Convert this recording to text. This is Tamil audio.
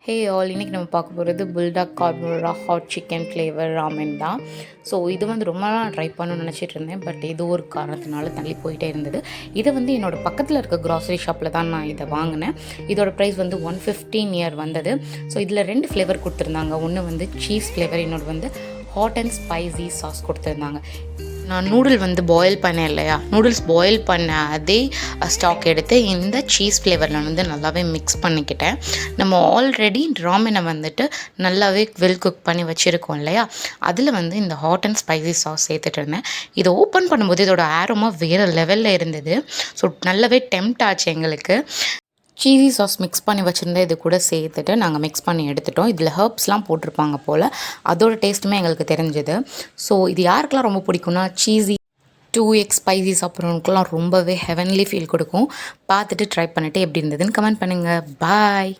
ஹே ஆல், இன்றைக்கி நம்ம பார்க்க போகிறது bulldog corpora hot chicken flavour ramen தான். ஸோ இது வந்து ரொம்ப நாள் ட்ரை பண்ணணும்னு நினச்சிட்டு இருந்தேன். பட் ஏதோ ஒரு காரணத்தினால தள்ளி போயிட்டே இருந்தது. இதை வந்து என்னோடய பக்கத்தில் இருக்க க்ராசரி ஷாப்பில் தான் நான் இதை வாங்கினேன். இதோட ப்ரைஸ் வந்து 115 வந்தது. ஸோ இதில் 2 ஃப்ளேவர் கொடுத்துருந்தாங்க. ஒன்று வந்து சீஸ் ஃப்ளேவர், இன்னொரு வந்து ஹாட் அண்ட் ஸ்பைசி சாஸ் கொடுத்துருந்தாங்க. நான் நூடுல் வந்து பாயில் பண்ணேன் இல்லையா, நூடுல்ஸ் பாயில் பண்ண அதே ஸ்டாக் எடுத்து இந்த சீஸ் ஃப்ளேவரில் வந்து நல்லாவே மிக்ஸ் பண்ணிக்கிட்டேன். நம்ம ஆல்ரெடி ராமெனை வந்துட்டு நல்லாவே வெல் குக் பண்ணி வச்சுருக்கோம் இல்லையா, அதில் வந்து இந்த ஹாட் அண்ட் ஸ்பைசி சாஸ் சேர்த்துட்டு இருந்தேன். இதை ஓப்பன் பண்ணும்போது இதோட ஆரோமா வேறு லெவலில் இருந்தது. ஸோ நல்லாவே டெம்ப்ட் ஆச்சு எங்களுக்கு. சீஸி சாஸ் மிக்ஸ் பண்ணி வச்சுருந்தேன், இது கூட சேர்த்துட்டு நாங்கள் மிக்ஸ் பண்ணி எடுத்துட்டோம். இதில் ஹர்ப்ஸ்லாம் போட்டிருப்பாங்க போல், அதோட டேஸ்ட்டுமே எங்களுக்கு தெரிஞ்சுது. ஸோ இது யாருக்கெல்லாம் ரொம்ப பிடிக்கும்னா, சீஸி 2x ஸ்பைசி சாப்பிட்றவங்களுக்குலாம் ரொம்பவே ஹெவன்லி ஃபீல் கொடுக்கும். பார்த்துட்டு ட்ரை பண்ணிவிட்டு எப்படி இருந்ததுன்னு கமெண்ட் பண்ணுங்கள். பாய்.